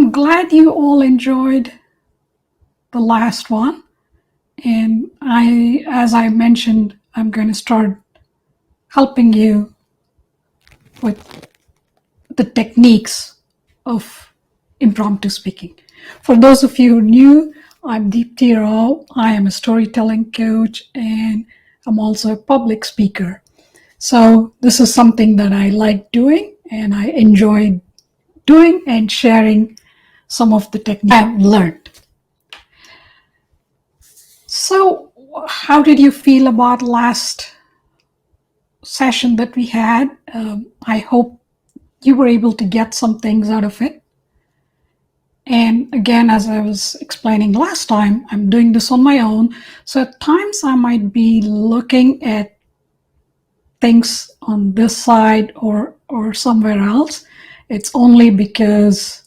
I'm glad you all enjoyed the last one. And as I mentioned, I'm going to start helping you with the techniques of impromptu speaking. For those of you who are new, I'm Deepti Rao. I am a storytelling coach and I'm also a public speaker. So this is something that I like doing and I enjoy doing and sharing some of the techniques I've learned. So how did you feel about last session that we had? I hope you were able to get some things out of it. And again, as I was explaining last time, I'm doing this on my own. So at times I might be looking at things on this side or somewhere else. It's only because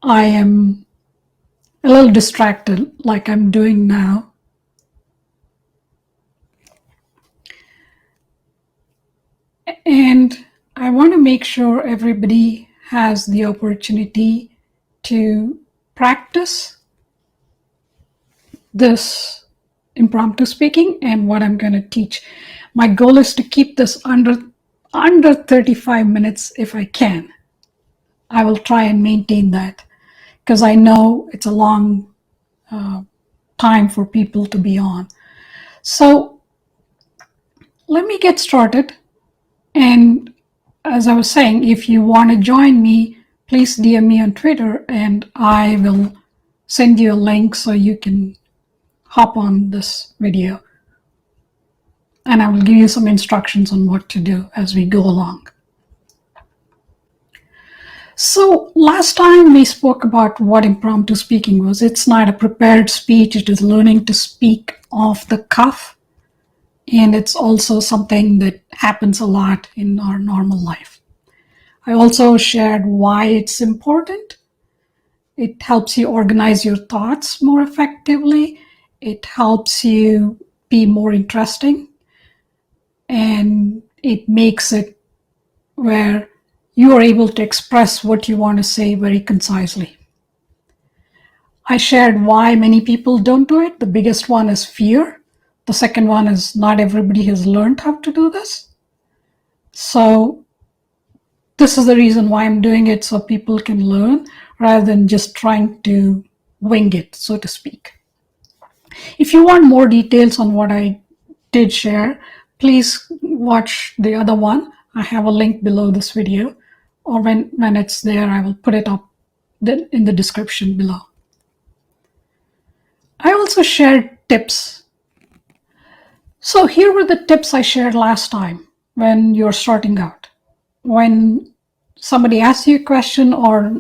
I am a little distracted like I'm doing now. And I want to make sure everybody has the opportunity to practice this impromptu speaking and what I'm going to teach. My goal is to keep this under 35 minutes if I can. I will try and maintain that because I know it's a long time for people to be on. So let me get started. And as I was saying, if you want to join me, please DM me on Twitter and I will send you a link so you can hop on this video. And I will give you some instructions on what to do as we go along. So last time we spoke about what impromptu speaking was. It's not a prepared speech, it is learning to speak off the cuff. And it's also something that happens a lot in our normal life. I also shared why it's important. It helps you organize your thoughts more effectively. It helps you be more interesting. And it makes it where you are able to express what you want to say very concisely. I shared why many people don't do it. The biggest one is fear. The second one is not everybody has learned how to do this. So this is the reason why I'm doing it, so people can learn rather than just trying to wing it, so to speak. If you want more details on what I did share, please watch the other one. I have a link below this video, or when it's there, I will put it up in the description below. I also shared tips. So here were the tips I shared last time when you're starting out. When somebody asks you a question, or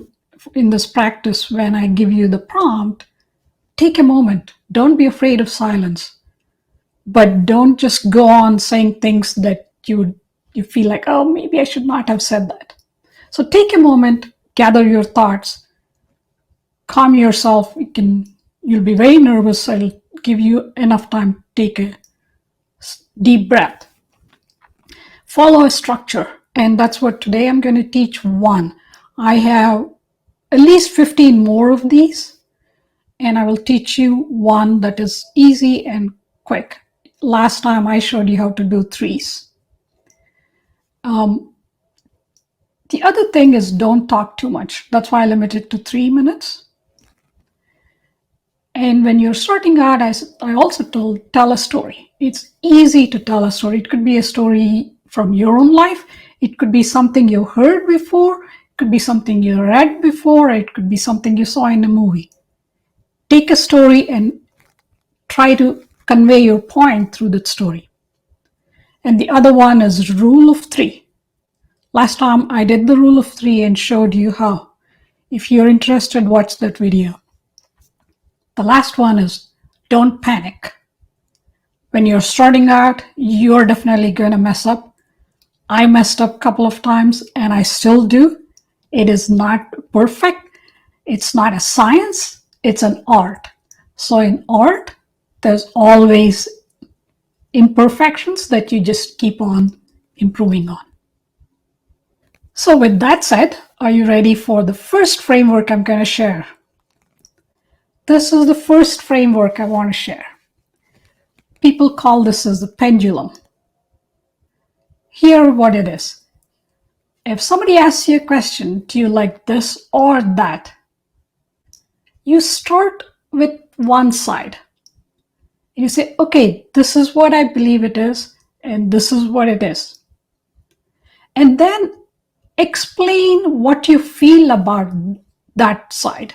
in this practice, when I give you the prompt, take a moment. Don't be afraid of silence. But don't just go on saying things that you feel like, oh, maybe I should not have said that. So take a moment, gather your thoughts, calm yourself. You'll be very nervous. I'll give you enough time to take a deep breath. Follow a structure. And that's what today I'm going to teach one. I have at least 15 more of these. And I will teach you one that is easy and quick. Last time I showed you how to do threes. The other thing is don't talk too much. That's why I limit it to 3 minutes. And when you're starting out, I also tell a story. It's easy to tell a story. It could be a story from your own life. It could be something you heard before. It could be something you read before. It could be something you saw in a movie. Take a story and try to convey your point through that story. And the other one is rule of 3. Last time I did the rule of 3 and showed you how. If you're interested, watch that video. The last one is don't panic. When you're starting out, you're definitely going to mess up. I messed up a couple of times and I still do. It is not perfect. It's not a science. It's an art. So in art, there's always imperfections that you just keep on improving on. So with that said, are you ready for the first framework I'm going to share? This is the first framework I want to share. People call this as the pendulum. Here what it is. If somebody asks you a question, do you like this or that? You start with one side. You say, okay, this is what I believe it is, and this is what it is. And then explain what you feel about that side.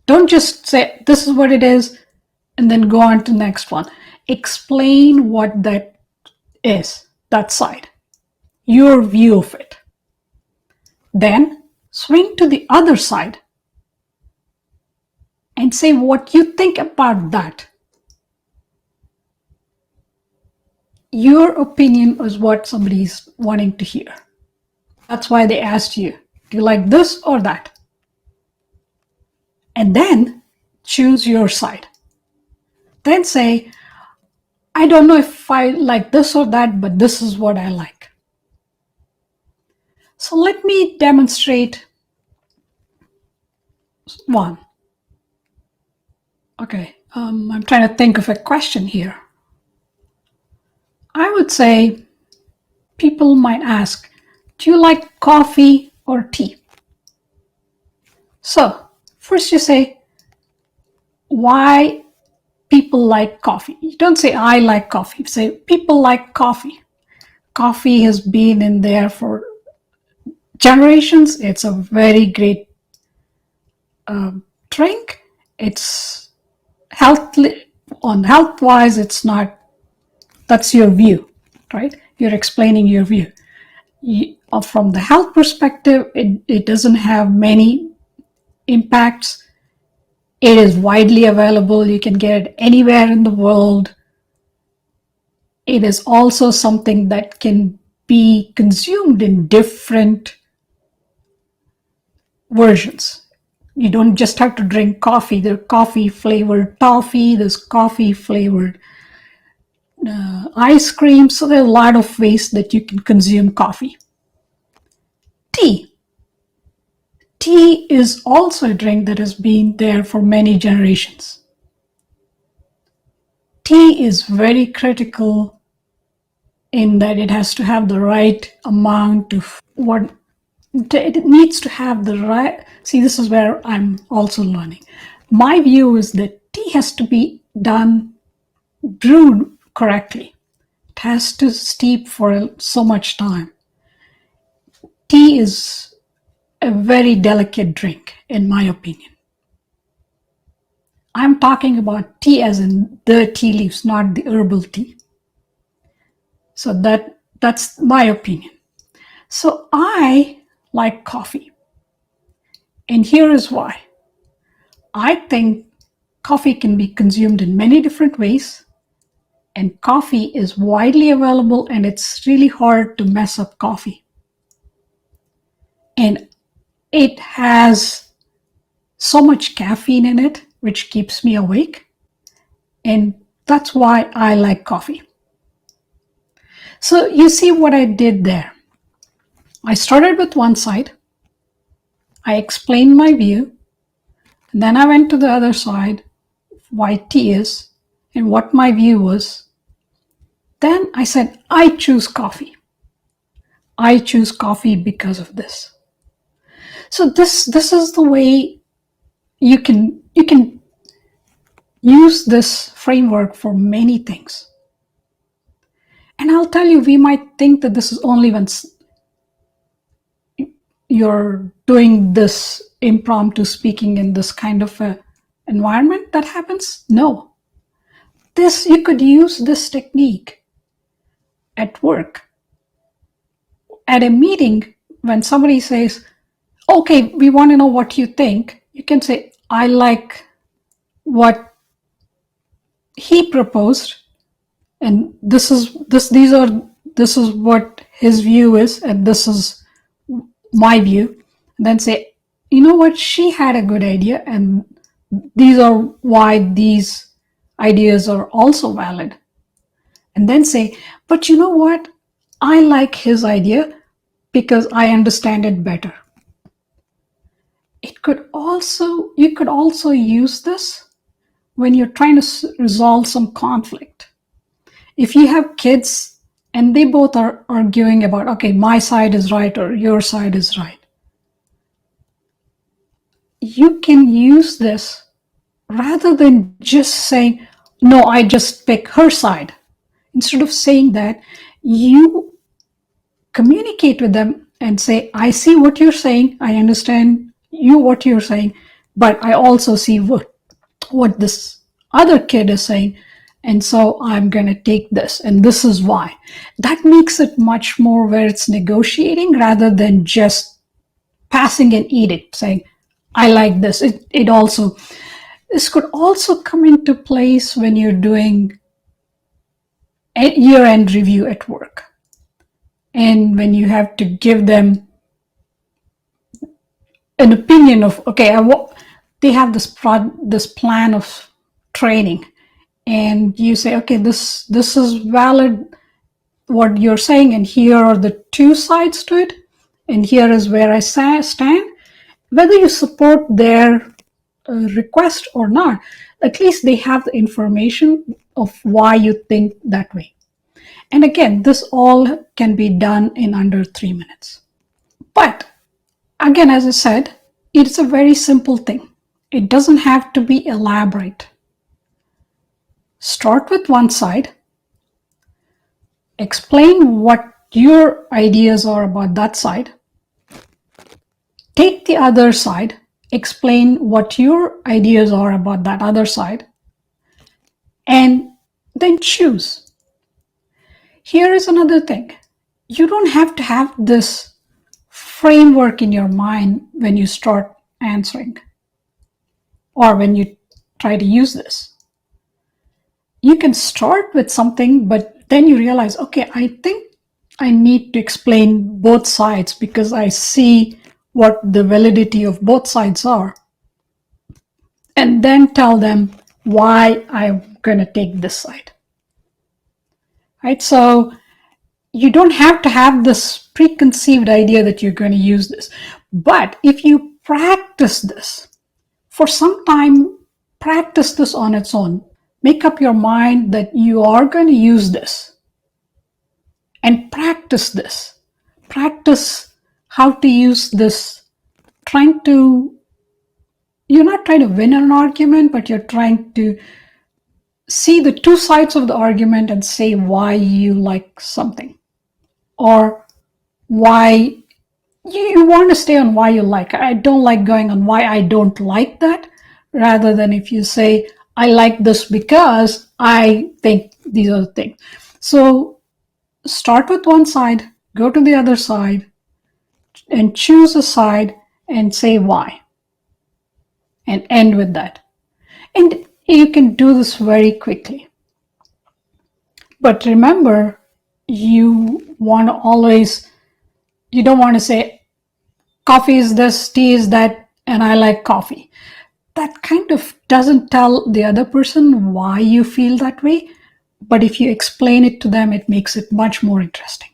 Don't just say, this is what it is, and then go on to the next one. Explain what that is, that side, your view of it. Then swing to the other side and say what you think about that. Your opinion is what somebody's wanting to hear. That's why they asked you, do you like this or that? And then choose your side. Then say, I don't know if I like this or that, but this is what I like. So let me demonstrate one. Okay, I'm trying to think of a question here. I would say people might ask, do you like coffee or tea? So first you say why people like coffee. You don't say I like coffee. You say people like coffee. Coffee has been in there for generations. It's a very great drink. It's healthily, on health wise, it's not, that's your view, right? You're explaining your view. From the health perspective, it doesn't have many impacts. It is widely available. You can get it anywhere in the world. It is also something that can be consumed in different versions. You don't just have to drink coffee. There's coffee flavored toffee, there's coffee flavored ice cream. So there are a lot of ways that you can consume coffee. Tea. Tea is also a drink that has been there for many generations. Tea is very critical in that it has to have the right amount of what it needs to have the right. See, this is where I'm also learning. My view is that tea has to be done, brewed correctly. It has to steep for so much time. Tea is a very delicate drink, in my opinion. I'm talking about tea as in the tea leaves, not the herbal tea. So that's my opinion. So I like coffee. And here is why. I think coffee can be consumed in many different ways, and coffee is widely available, and it's really hard to mess up coffee. And it has so much caffeine in it, which keeps me awake. And that's why I like coffee. So you see what I did there. I started with one side. I explained my view. And then I went to the other side, why tea is, and what my view was. Then I said, I choose coffee. I choose coffee because of this. So this is the way you can use this framework for many things. And I'll tell you, we might think that this is only when you're doing this impromptu speaking in this kind of a environment that happens. No. This, you could use this technique at work. At a meeting, when somebody says, okay, we want to know what you think, you can say, I like what he proposed, and this is what his view is, and this is my view. And then say, you know what, she had a good idea, and these are why these ideas are also valid. And then say, but you know what, I like his idea, because I understand it better. You could also use this when you're trying to resolve some conflict. If you have kids and they both are arguing about, okay, my side is right or your side is right, you can use this rather than just saying, no, I just pick her side. Instead of saying that, you communicate with them and say, I see what you're saying, I understand what you're saying, but I also see what this other kid is saying, and so I'm going to take this, and this is why. That makes it much more where it's negotiating rather than just passing an edict saying, I like this. This could also come into place when you're doing a year-end review at work, and when you have to give them an opinion of, okay, they have this plan of training, and you say, okay, this is valid what you're saying, and here are the two sides to it, and here is where I stand. Whether you support their request or not, at least they have the information of why you think that way. And again, this all can be done in under 3 minutes. But again, as I said, it's a very simple thing. It doesn't have to be elaborate. Start with one side, explain what your ideas are about that side, take the other side, explain what your ideas are about that other side, and then choose. Here is another thing. You don't have to have this framework in your mind when you start answering or when you try to use this. You can start with something, but then you realize, okay, I think I need to explain both sides because I see what the validity of both sides are. And then tell them why I'm going to take this side. Right? So you don't have to have this preconceived idea that you're going to use this. But if you practice this for some time, practice this on its own. Make up your mind that you are going to use this and practice this. Practice how to use this. You're not trying to win an argument, but you're trying to see the two sides of the argument and say why you like something, or why you want to stay on why you like. I don't like going on why I don't like that, rather than if you say, I like this because I think these are the things. So start with one side, go to the other side, and choose a side and say why, and end with that. And you can do this very quickly. But remember, you don't want to say, coffee is this, tea is that, and I like coffee. That kind of doesn't tell the other person why you feel that way. But if you explain it to them, it makes it much more interesting.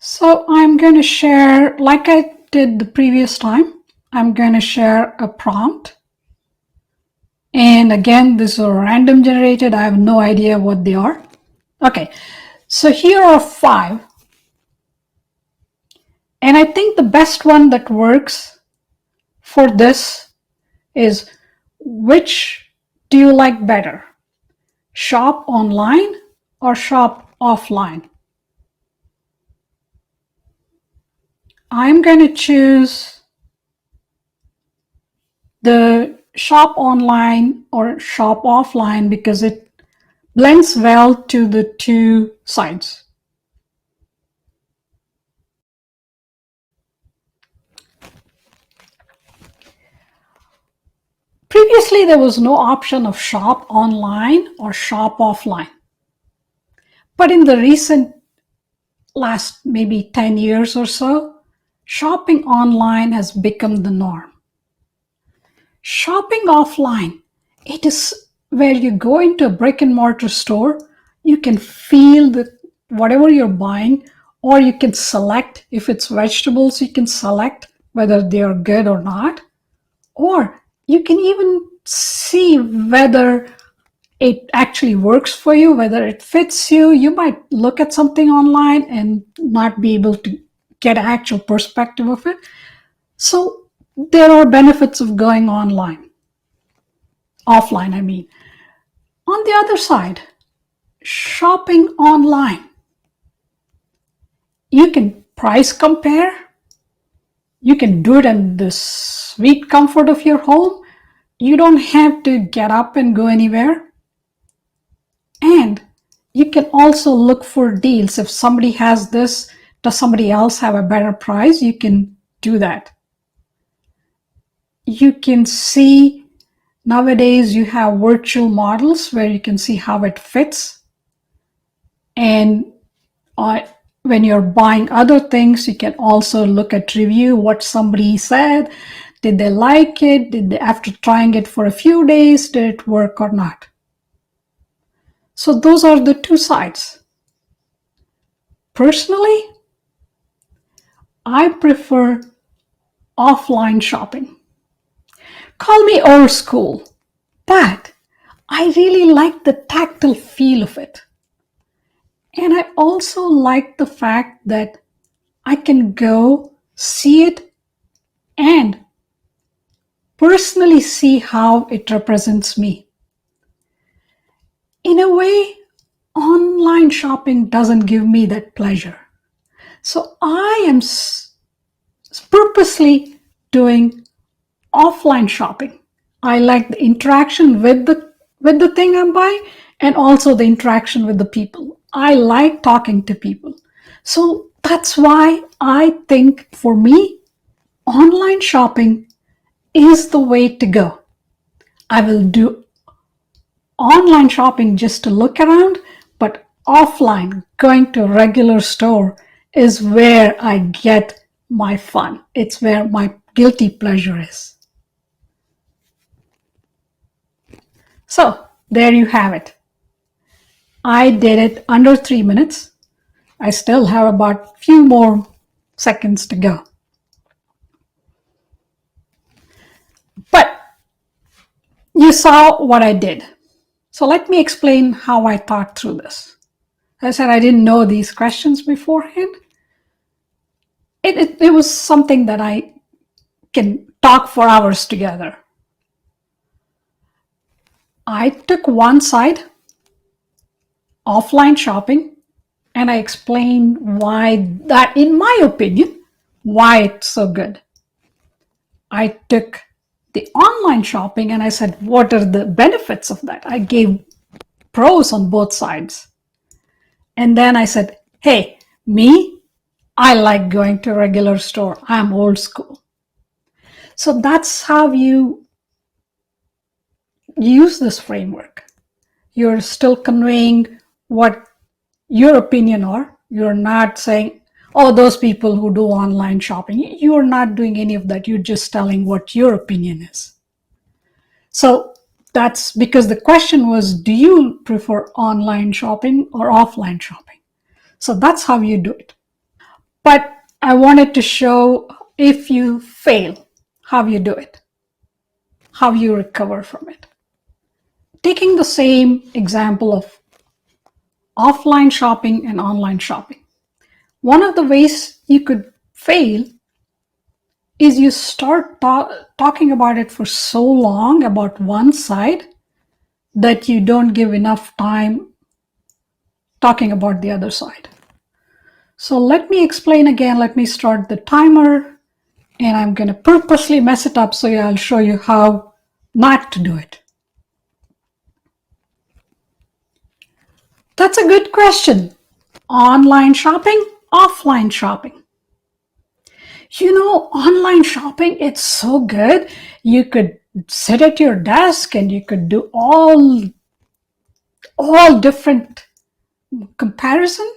So I'm going to share, like I did the previous time, I'm going to share a prompt. And again, this is random generated. I have no idea what they are. Okay, so here are 5. And I think the best one that works for this is, which do you like better? Shop online or shop offline? I'm going to choose the shop online or shop offline because it blends well to the two sides. Previously, there was no option of shop online or shop offline. But in the recent last maybe 10 years or so, shopping online has become the norm. Shopping offline, it is where you go into a brick and mortar store, you can feel whatever you're buying or you can select if it's vegetables, you can select whether they are good or not, or you can even see whether it actually works for you, whether it fits you. You might look at something online and not be able to get an actual perspective of it. So there are benefits of going offline, I mean. On the other side, shopping online, you can price compare. You can do it in the sweet comfort of your home. You don't have to get up and go anywhere. And you can also look for deals. If somebody has this, does somebody else have a better price? You can do that. You can see, nowadays you have virtual models where you can see how it fits. And when you're buying other things, you can also look at review, what somebody said. Did they like it? Did they, after trying it for a few days, did it work or not? So those are the two sides. Personally, I prefer offline shopping. Call me old school, but I really like the tactile feel of it. And I also like the fact that I can go see it and personally see how it represents me. In a way, online shopping doesn't give me that pleasure. So I am purposely doing offline shopping. I like the interaction with the thing I'm buying and also the interaction with the people. I like talking to people. So that's why I think for me, online shopping is the way to go. I will do online shopping just to look around, but offline, going to a regular store is where I get my fun. It's where my guilty pleasure is. So there you have it. I did it under 3 minutes. I still have about a few more seconds to go. But you saw what I did. So let me explain how I thought through this. As I said, I didn't know these questions beforehand. It was something that I can talk for hours together. I took one side, offline shopping, and I explained why that, in my opinion, why it's so good. I took the online shopping and I said, what are the benefits of that? I gave pros on both sides. And then I said, hey, me, I like going to a regular store. I'm old school. So that's how you use this framework. You're still conveying what your opinion are. You're not saying, oh, those people who do online shopping. You're not doing any of that. You're just telling what your opinion is. So that's because the question was, do you prefer online shopping or offline shopping? So that's how you do it. But I wanted to show, if you fail, how you do it, how you recover from it. Taking the same example of offline shopping and online shopping. One of the ways you could fail is you start talking about it for so long about one side that you don't give enough time talking about the other side. So let me explain again. Let me start the timer, and I'm going to purposely mess it up so I'll show you how not to do it. That's a good question. Online shopping, offline shopping. You know, online shopping, it's so good. You could sit at your desk and you could do all different comparison,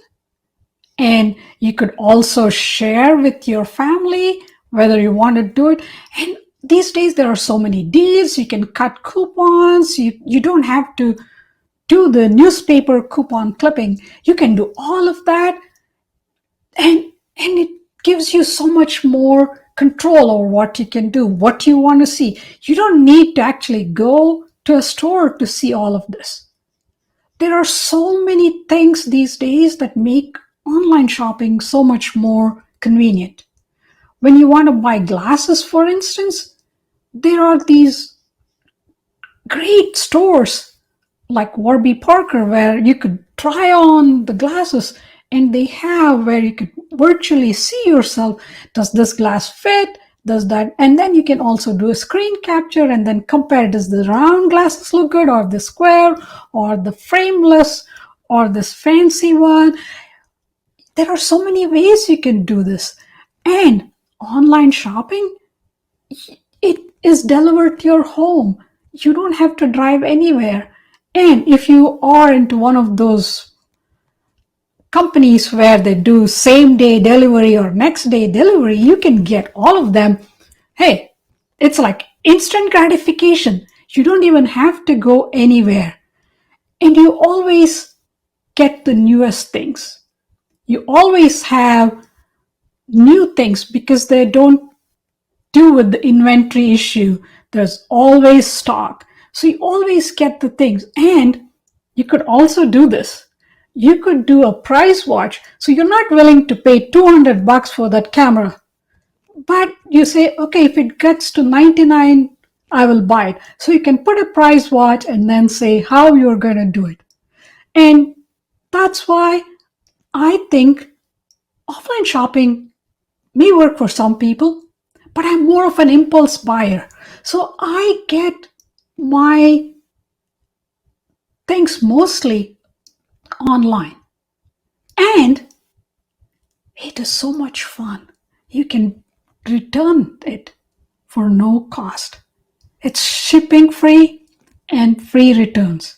and you could also share with your family whether you want to do it. And these days there are so many deals. You can cut coupons. You don't have to do the newspaper coupon clipping. You can do all of that And it gives you so much more control over what you can do, what you want to see. You don't need to actually go to a store to see all of this. There are so many things these days that make online shopping so much more convenient. When you want to buy glasses, for instance, there are these great stores like Warby Parker where you could try on the glasses, and they have where you could virtually see yourself. Does this glass fit? Does that? And then you can also do a screen capture and then compare. Does the round glasses look good, or the square, or the frameless, or this fancy one? There are so many ways you can do this. And online shopping, it is delivered to your home. You don't have to drive anywhere. And if you are into one of those companies where they do same day delivery or next day delivery, you can get all of them. Hey, it's like instant gratification. You don't even have to go anywhere. And you always get the newest things. You always have new things because they don't do with the inventory issue. There's always stock. So you always get the things. And you could also do this. You could do a price watch. So you're not willing to pay $200 for that camera. But you say, okay, if it gets to 99, I will buy it. So you can put a price watch and then say how you're going to do it. And that's why I think offline shopping may work for some people, but I'm more of an impulse buyer. So I get my things mostly online. And it is so much fun. You can return it for no cost. It's shipping free and free returns.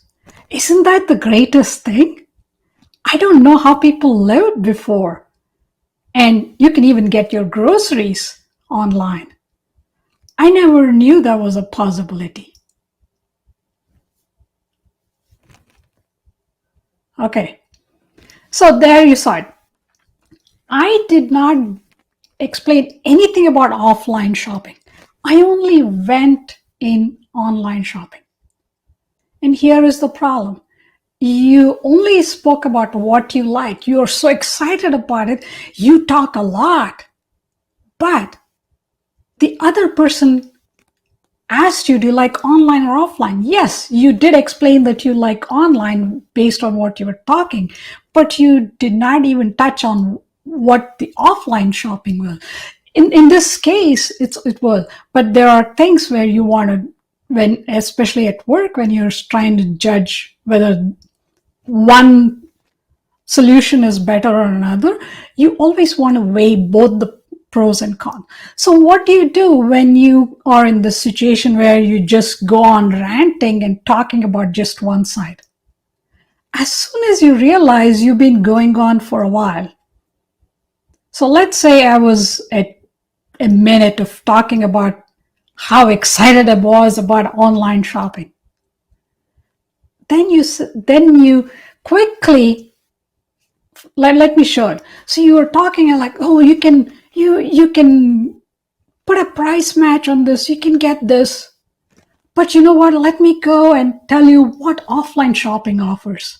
Isn't that the greatest thing? I don't know how people lived before. And you can even get your groceries online. I never knew that was a possibility. Okay, so there you saw it. I did not explain anything about offline shopping. I only went in online shopping. And here is the problem. You only spoke about what you like. You're so excited about it. You talk a lot. But the other person asked you, do you like online or offline? Yes, you did explain that you like online based on what you were talking, but you did not even touch on what the offline shopping was. In this case, it was, but there are things where you want to, when especially at work, when you're trying to judge whether one solution is better or another, you always want to weigh both the pros and cons. So what do you do when you are in this situation where you just go on ranting and talking about just one side? As soon as you realize you've been going on for a while. So let's say I was at a minute of talking about how excited I was about online shopping. Then you quickly, let me show it. So you were talking and like, oh, you can put a price match on this, you can get this. But you know what? Let me go and tell you what offline shopping offers.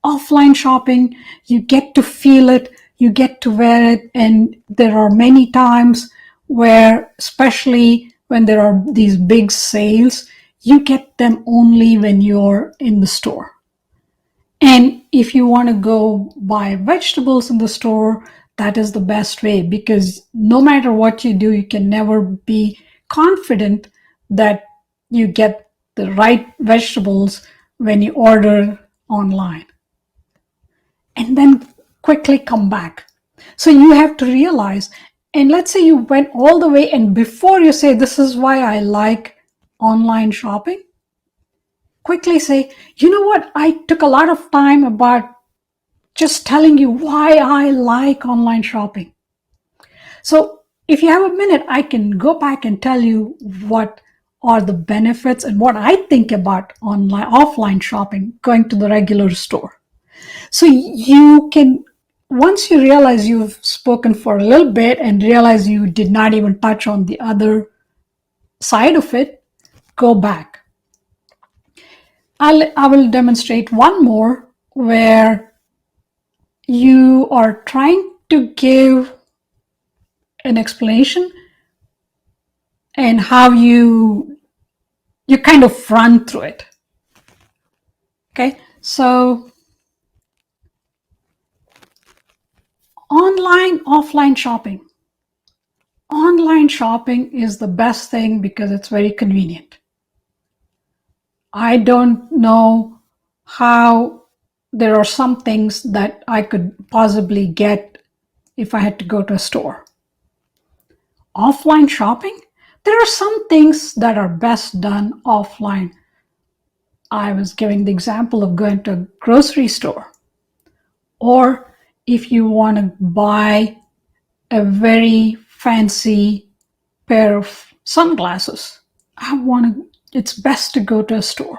Offline shopping, you get to feel it, you get to wear it, and there are many times where, especially when there are these big sales, you get them only when you're in the store. And if you want to go buy vegetables in the store, that is the best way, because no matter what you do, you can never be confident that you get the right vegetables when you order online. And then quickly come back. So you have to realize, and let's say you went all the way, and before you say, this is why I like online shopping, quickly say, you know what, I took a lot of time about just telling you why I like online shopping. So if you have a minute, I can go back and tell you what are the benefits and what I think about offline shopping, going to the regular store. So you can once you realize you've spoken for a little bit and realize you did not even touch on the other side of it, go back. I will demonstrate one more where you are trying to give an explanation and how you kind of run through it. Okay, so online, offline shopping. Online shopping is the best thing because it's very convenient. I don't know how there are some things that I could possibly get if I had to go to a store. Offline shopping, there are some things that are best done offline. I was giving the example of going to a grocery store, or if you want to buy a very fancy pair of sunglasses, it's best to go to a store.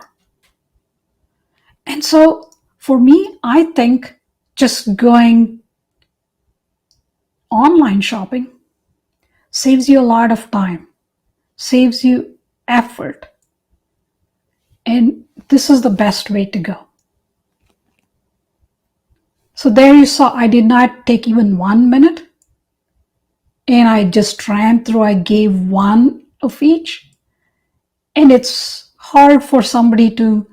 And so for me, I think just going online shopping saves you a lot of time, saves you effort, and this is the best way to go. So there you saw, I did not take even 1 minute, and I just ran through, I gave one of each. And it's hard for somebody to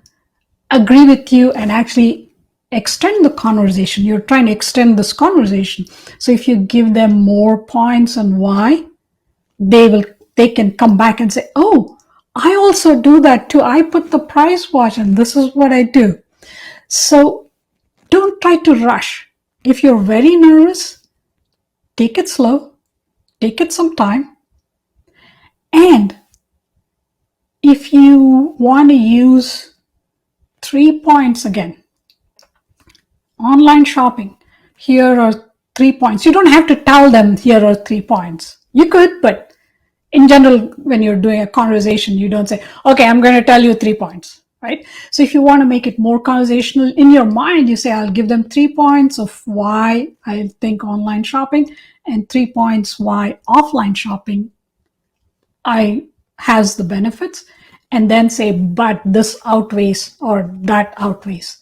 agree with you and actually extend the conversation. You're trying to extend this conversation. So if you give them more points on why, they can come back and say, oh, I also do that too. I put the price watch and this is what I do. So don't try to rush. If you're very nervous, take it slow, take it some time. And if you want to use 3 points again, online shopping, here are 3 points. You don't have to tell them here are 3 points. You could, but in general, when you're doing a conversation, you don't say, okay, I'm going to tell you 3 points, right? So if you want to make it more conversational in your mind, you say, I'll give them 3 points of why I think online shopping and 3 points why offline shopping has the benefits, and then say, but this outweighs or that outweighs.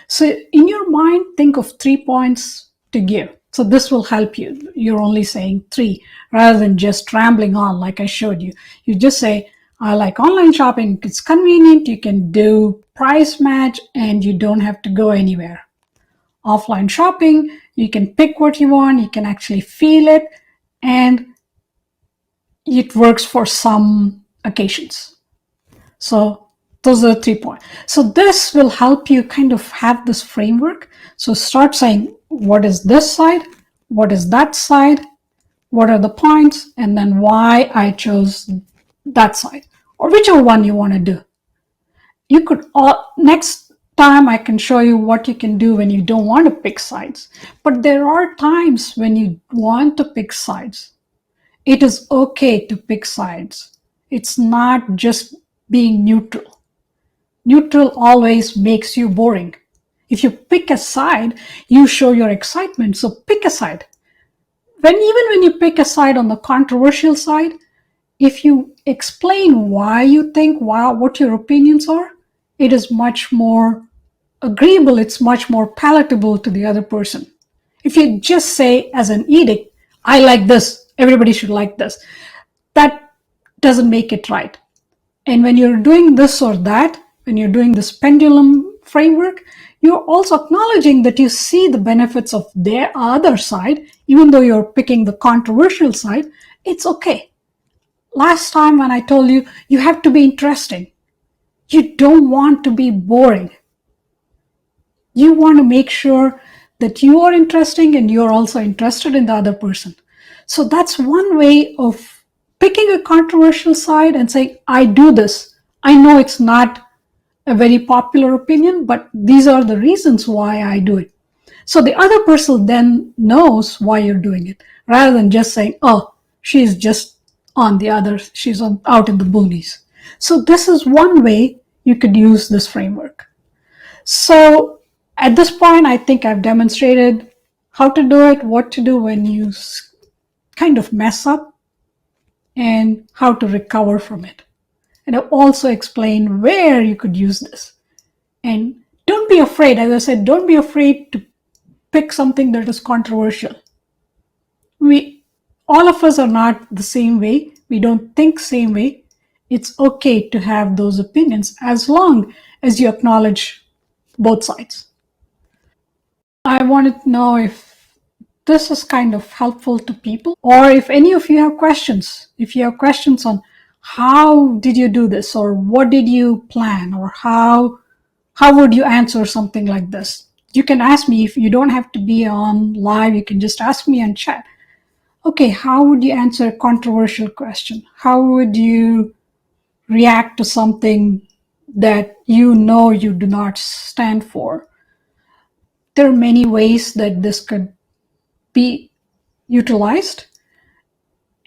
So in your mind, think of 3 points to give. So this will help you. You're only saying 3 rather than just rambling on like I showed you. You just say, I like online shopping. It's convenient. You can do price match and you don't have to go anywhere. Offline shopping, you can pick what you want. You can actually feel it, and it works for some occasions. So those are the 3 points. So this will help you kind of have this framework. So start saying, what is this side? What is that side? What are the points? And then why I chose that side, or whichever one you want to do. You could, next time I can show you what you can do when you don't want to pick sides. But there are times when you want to pick sides. It is okay to pick sides. It's not just being neutral. Neutral always makes you boring. If you pick a side, you show your excitement. So pick a side. Even when you pick a side on the controversial side, if you explain why you think, what your opinions are, it is much more agreeable. It's much more palatable to the other person. If you just say as an edict, I like this, everybody should like this, that doesn't make it right. And when you're doing this or that, when you're doing this pendulum framework, you're also acknowledging that you see the benefits of their other side, even though you're picking the controversial side. It's okay. Last time when I told you, you have to be interesting. You don't want to be boring. You want to make sure that you are interesting and you're also interested in the other person. So that's one way of picking a controversial side and saying, I do this. I know it's not a very popular opinion, but these are the reasons why I do it. So the other person then knows why you're doing it, rather than just saying, oh, she's just she's out in the boonies. So this is one way you could use this framework. So at this point, I think I've demonstrated how to do it, what to do when you kind of mess up, and how to recover from it. And I also explain where you could use this. And don't be afraid, as I said, don't be afraid to pick something that is controversial. We all of us are not the same way. We don't think same way. It's okay to have those opinions as long as you acknowledge both sides. I wanted to know if this is kind of helpful to people, or if any of you have questions. If you have questions on how did you do this, or what did you plan, or how would you answer something like this, you can ask me. If you don't have to be on live, you can just ask me in chat. Okay, how would you answer a controversial question? How would you react to something that you know you do not stand for? There are many ways that this could be utilized.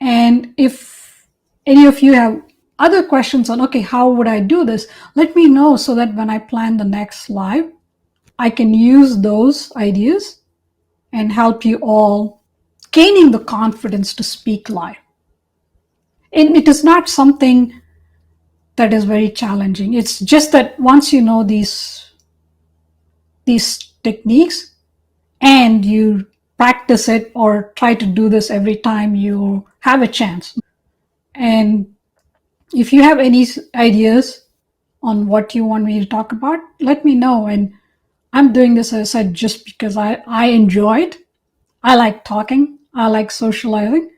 And if any of you have other questions on, okay, how would I do this? Let me know so that when I plan the next live, I can use those ideas and help you all gaining the confidence to speak live. And it is not something that is very challenging. It's just that once you know these techniques and you practice it or try to do this every time you have a chance. And if you have any ideas on what you want me to talk about, let me know. And I'm doing this, as I said, just because I enjoy it. I like talking, I like socializing,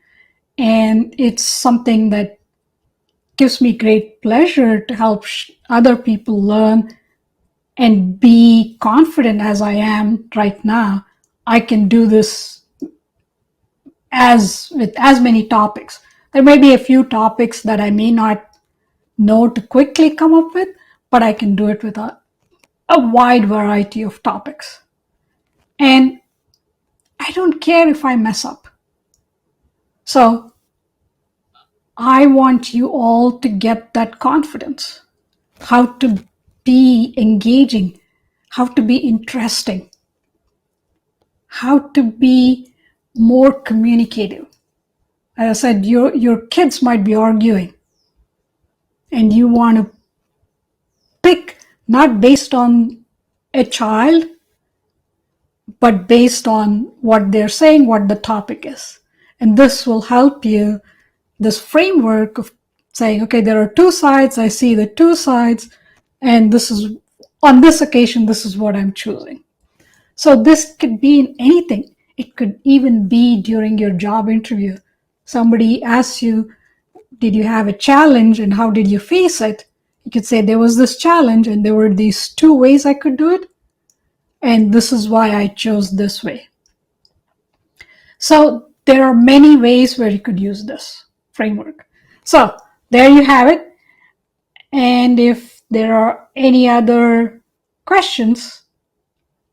and it's something that gives me great pleasure to help other people learn and be confident as I am right now. I can do this as with as many topics. There may be a few topics that I may not know to quickly come up with, but I can do it with a wide variety of topics. And I don't care if I mess up. So I want you all to get that confidence, how to be engaging, how to be interesting, how to be more communicative. As I said, your kids might be arguing, and you want to pick not based on a child, but based on what they're saying, what the topic is. And this will help you, this framework of saying, okay, there are two sides, I see the two sides, and this is, on this occasion, this is what I'm choosing. So this could be in anything. It could even be during your job interview. Somebody asks you, did you have a challenge and how did you face it? You could say, there was this challenge and there were these two ways I could do it, and this is why I chose this way. So there are many ways where you could use this framework. So there you have it. And if there are any other questions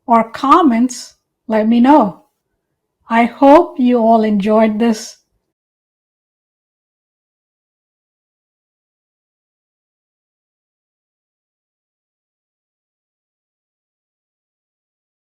or comments, let me know. I hope you all enjoyed this